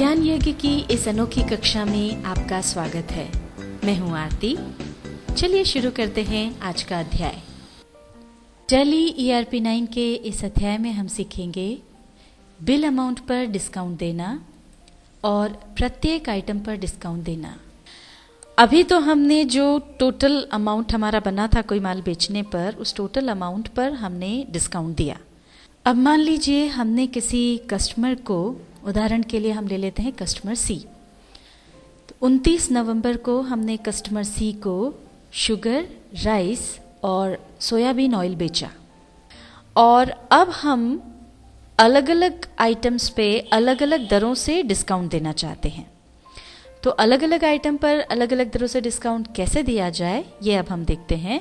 ज्ञान यज्ञ की इस अनोखी कक्षा में आपका स्वागत है। मैं हूं आरती। चलिए शुरू करते हैं आज का अध्याय। टैली ERP 9 के इस अध्याय में हम सीखेंगे बिल अमाउंट पर डिस्काउंट देना और प्रत्येक आइटम पर डिस्काउंट देना। अभी तो हमने जो टोटल अमाउंट हमारा बना था कोई माल बेचने पर, उस टोटल अमाउंट पर हमने डिस्काउंट दिया। अब मान लीजिए हमने किसी कस्टमर को, उदाहरण के लिए हम ले लेते हैं कस्टमर C, तो 29 नवंबर को हमने कस्टमर C को शुगर, राइस और सोयाबीन ऑयल बेचा और अब हम अलग अलग आइटम्स पे अलग अलग दरों से डिस्काउंट देना चाहते हैं। तो अलग अलग आइटम पर अलग अलग दरों से डिस्काउंट कैसे दिया जाए, ये अब हम देखते हैं।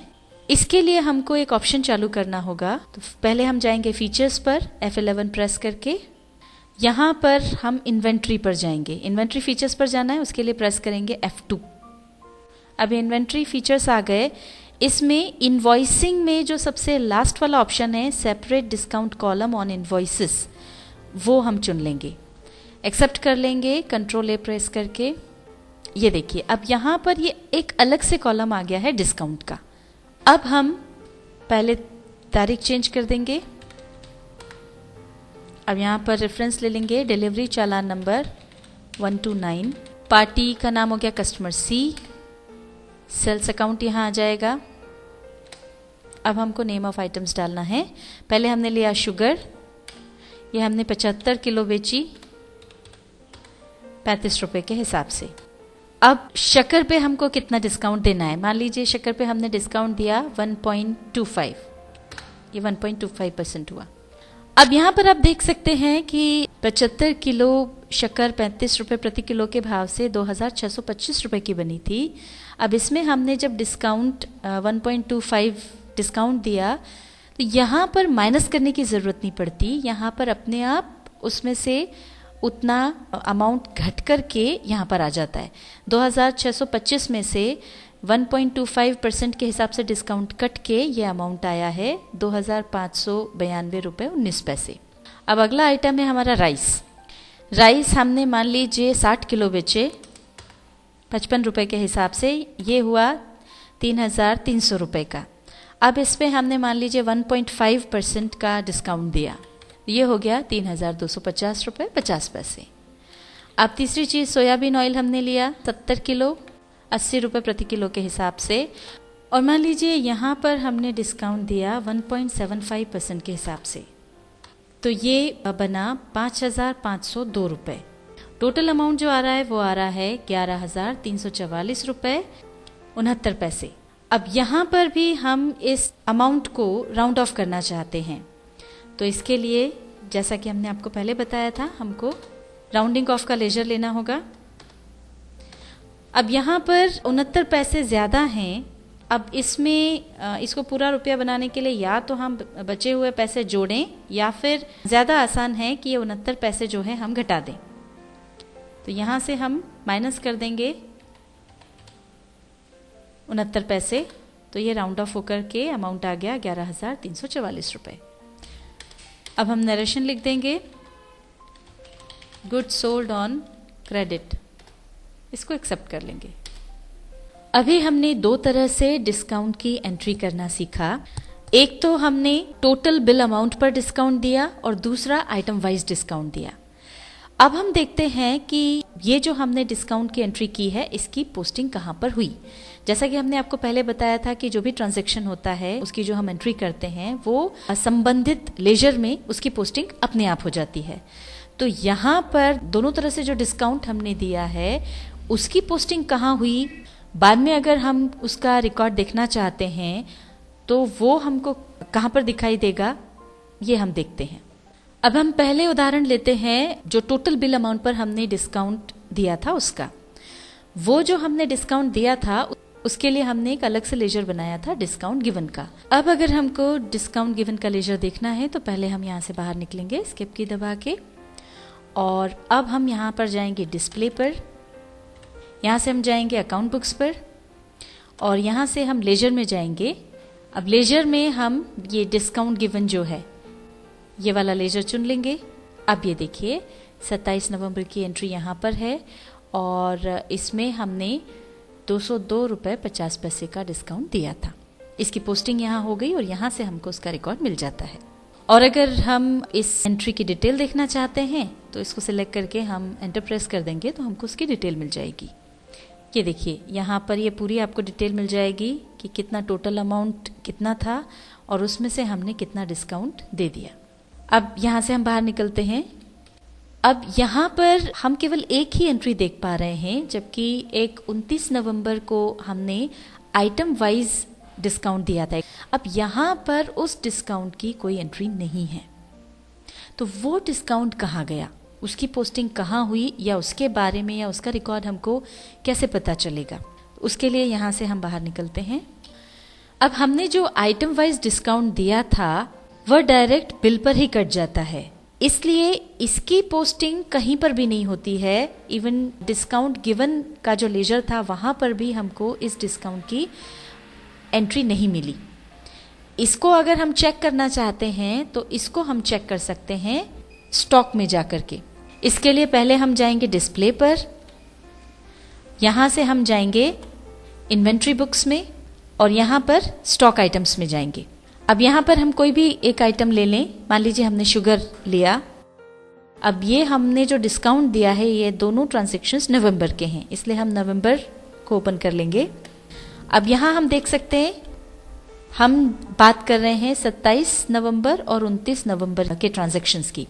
इसके लिए हमको एक ऑप्शन चालू करना होगा। तो पहले हम जाएंगे फीचर्स पर, F11 प्रेस करके यहाँ पर हम इन्वेंट्री पर जाएंगे। इन्वेंट्री फीचर्स पर जाना है, उसके लिए प्रेस करेंगे F2। अब इन्वेंट्री फीचर्स आ गए। इसमें इनवॉइसिंग में जो सबसे लास्ट वाला ऑप्शन है, separate discount column on invoices, वो हम चुन लेंगे, एक्सेप्ट कर लेंगे कंट्रोल A प्रेस करके। ये देखिए अब यहाँ पर ये एक अलग से कॉलम आ गया है डिस्काउंट का। अब हम पहले तारीख चेंज कर देंगे। अब यहाँ पर रेफरेंस ले लेंगे, डिलीवरी चालान नंबर 129, पार्टी का नाम हो गया कस्टमर C, सेल्स अकाउंट यहाँ आ जाएगा। अब हमको नेम ऑफ आइटम्स डालना है। पहले हमने लिया शुगर, ये हमने 75 किलो बेची 35 रुपए के हिसाब से। अब शक्कर पे हमको कितना डिस्काउंट देना है, मान लीजिए शक्कर पे हमने डिस्काउंट दिया 1.25, ये 1.25% हुआ। अब यहाँ पर आप देख सकते हैं कि 75 किलो शक्कर 35 रुपये प्रति किलो के भाव से 2625 रुपये की बनी थी। अब इसमें हमने जब डिस्काउंट 1.25 डिस्काउंट दिया तो यहाँ पर माइनस करने की ज़रूरत नहीं पड़ती। यहाँ पर अपने आप उसमें से उतना अमाउंट घट कर के यहाँ पर आ जाता है। 2625 में से 1.25% के हिसाब से डिस्काउंट कट के ये अमाउंट आया है 2592 रुपये 19 पैसे। अब अगला आइटम है हमारा राइस। राइस हमने मान लीजिए 60 किलो बेचे 55 रुपये के हिसाब से, ये हुआ 3300 रुपये का। अब इस पर हमने मान लीजिए 1.5% का डिस्काउंट दिया, ये हो गया 3250 रुपये 50 पैसे। अब तीसरी चीज़ सोयाबीन ऑयल हमने लिया 70 किलो 80 रुपये प्रति किलो के हिसाब से, और मान लीजिए यहाँ पर हमने डिस्काउंट दिया 1.75% के हिसाब से, तो ये बना 5502 रुपये। टोटल अमाउंट जो आ रहा है वो आ रहा है 11344 रुपये 69 पैसे। अब यहाँ पर भी हम इस अमाउंट को राउंड ऑफ करना चाहते हैं, तो इसके लिए जैसा कि हमने आपको पहले बताया था, हमको राउंडिंग ऑफ का लेजर लेना होगा। अब यहाँ पर 69 पैसे ज़्यादा हैं। अब इसमें इसको पूरा रुपया बनाने के लिए या तो हम बचे हुए पैसे जोड़ें, या फिर ज़्यादा आसान है कि ये 69 पैसे जो है हम घटा दें। तो यहाँ से हम माइनस कर देंगे 69 पैसे, तो ये राउंड ऑफ होकर के अमाउंट आ गया 11344 रुपये। अब हम नरेशन लिख देंगे, गुड्स सोल्ड ऑन क्रेडिट, इसको एक्सेप्ट कर लेंगे। अभी हमने दो तरह से डिस्काउंट की एंट्री करना सीखा। एक तो हमने टोटल बिल अमाउंट पर डिस्काउंट दिया और दूसरा आइटम वाइज डिस्काउंट दिया। अब हम देखते हैं कि ये जो हमने डिस्काउंट की एंट्री की है, इसकी पोस्टिंग कहाँ पर हुई। जैसा कि हमने आपको पहले बताया था कि जो भी ट्रांजैक्शन होता है उसकी जो हम एंट्री करते हैं वो संबंधित लेजर में उसकी पोस्टिंग अपने आप हो जाती है। तो यहाँ पर दोनों तरह से जो डिस्काउंट हमने दिया है उसकी पोस्टिंग कहाँ हुई, बाद में अगर हम उसका रिकॉर्ड देखना चाहते हैं तो वो हमको कहाँ पर दिखाई देगा, ये हम देखते हैं। अब हम पहले उदाहरण लेते हैं, जो टोटल बिल अमाउंट पर हमने डिस्काउंट दिया था उसका। वो जो हमने डिस्काउंट दिया था उसके लिए हमने एक अलग से लेजर बनाया था डिस्काउंट गिवन का। अब अगर हमको डिस्काउंट गिवन का लेजर देखना है तो पहले हम यहाँ से बाहर निकलेंगे एस्केप की दबा के, और अब हम यहाँ पर जाएंगे डिस्प्ले पर, यहाँ से हम जाएंगे अकाउंट बुक्स पर, और यहाँ से हम लेजर में जाएंगे। अब लेजर में हम ये डिस्काउंट गिवन जो है ये वाला लेजर चुन लेंगे। अब ये देखिए 27 नवंबर की एंट्री यहाँ पर है और इसमें हमने 202 रुपये 50 पैसे का डिस्काउंट दिया था। इसकी पोस्टिंग यहाँ हो गई और यहाँ से हमको उसका रिकॉर्ड मिल जाता है। और अगर हम इस एंट्री की डिटेल देखना चाहते हैं तो इसको सिलेक्ट करके हम एंटर प्रेस कर देंगे तो हमको उसकी डिटेल मिल जाएगी। ये देखिए यहाँ पर ये पूरी आपको डिटेल मिल जाएगी कि कितना टोटल अमाउंट कितना था और उसमें से हमने कितना डिस्काउंट दे दिया। अब यहाँ से हम बाहर निकलते हैं। अब यहाँ पर हम केवल एक ही एंट्री देख पा रहे हैं, जबकि एक 29 नवंबर को हमने आइटम वाइज डिस्काउंट दिया था। अब यहाँ पर उस डिस्काउंट की कोई एंट्री नहीं है, तो वो डिस्काउंट कहाँ गया, उसकी पोस्टिंग कहाँ हुई या उसके बारे में या उसका रिकॉर्ड हमको कैसे पता चलेगा। उसके लिए यहाँ से हम बाहर निकलते हैं। अब हमने जो आइटम वाइज डिस्काउंट दिया था वह डायरेक्ट बिल पर ही कट जाता है, इसलिए इसकी पोस्टिंग कहीं पर भी नहीं होती है। इवन डिस्काउंट गिवन का जो लेजर था वहाँ पर भी हमको इस डिस्काउंट की एंट्री नहीं मिली। इसको अगर हम चेक करना चाहते हैं तो इसको हम चेक कर सकते हैं स्टॉक में जाकर के। इसके लिए पहले हम जाएंगे डिस्प्ले पर, यहाँ से हम जाएंगे इन्वेंट्री बुक्स में और यहाँ पर स्टॉक आइटम्स में जाएंगे। अब यहाँ पर हम कोई भी एक आइटम ले लें, मान लीजिए हमने शुगर लिया। अब ये हमने जो डिस्काउंट दिया है ये दोनों ट्रांजैक्शंस नवंबर के हैं, इसलिए हम नवंबर को ओपन कर लेंगे। अब यहाँ हम देख सकते हैं हम बात कर रहे हैं 27 नवंबर और 29 नवंबर के ट्रांजैक्शंस की।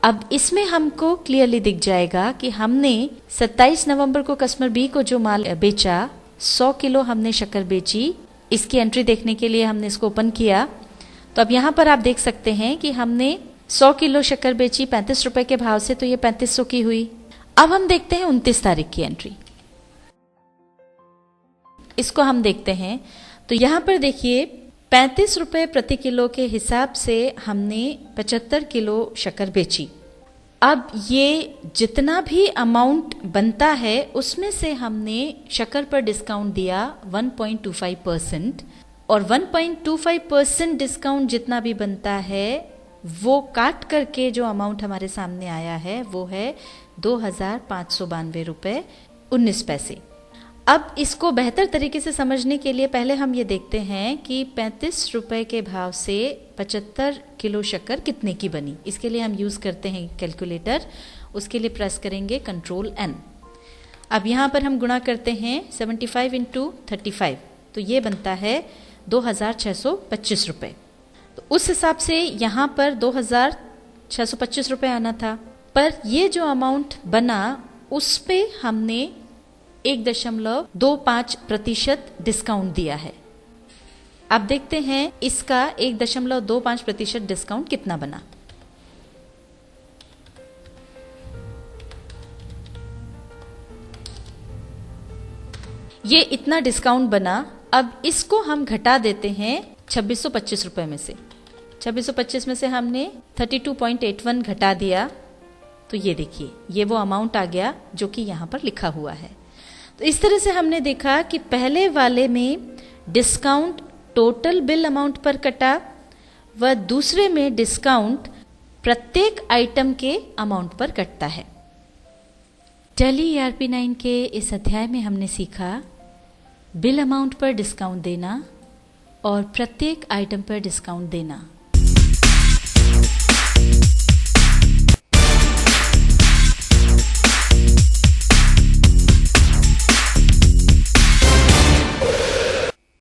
अब इसमें हमको क्लियरली दिख जाएगा कि हमने 27 नवंबर को कस्टमर बी को जो माल बेचा, 100 किलो हमने शक्कर बेची। इसकी एंट्री देखने के लिए हमने इसको ओपन किया तो अब यहाँ पर आप देख सकते हैं कि हमने 100 किलो शक्कर बेची 35 रुपए के भाव से, तो ये 3500 की हुई। अब हम देखते हैं 29 तारीख की एंट्री, इसको हम देखते हैं तो यहाँ पर देखिए 35 रुपए प्रति किलो के हिसाब से हमने 75 किलो शक्कर बेची। अब ये जितना भी अमाउंट बनता है उसमें से हमने शक्कर पर डिस्काउंट दिया 1.25% और 1.25% डिस्काउंट जितना भी बनता है वो काट करके जो अमाउंट हमारे सामने आया है वो है 2,592 रुपये 19 पैसे। अब इसको बेहतर तरीके से समझने के लिए पहले हम ये देखते हैं कि 35 रुपए के भाव से 75 किलो शक्कर कितने की बनी। इसके लिए हम यूज़ करते हैं कैलकुलेटर, उसके लिए प्रेस करेंगे कंट्रोल N। अब यहाँ पर हम गुणा करते हैं 75 इंटू 35, तो ये बनता है 2,625 रुपये। तो उस हिसाब से यहाँ पर 2,625 रुपये आना था, पर ये जो अमाउंट बना उस पे हमने 1.25% डिस्काउंट दिया है। अब देखते हैं इसका 1.25% डिस्काउंट कितना बना। ये इतना डिस्काउंट बना। अब इसको हम घटा देते हैं 2625 रुपए में से। 2625 में से हमने 32.81 घटा दिया, तो ये देखिए ये वो अमाउंट आ गया जो कि यहाँ पर लिखा हुआ है। तो इस तरह से हमने देखा कि पहले वाले में डिस्काउंट टोटल बिल अमाउंट पर कटा व दूसरे में डिस्काउंट प्रत्येक आइटम के अमाउंट पर कटता है। टैली ERP9 के इस अध्याय में हमने सीखा बिल अमाउंट पर डिस्काउंट देना और प्रत्येक आइटम पर डिस्काउंट देना।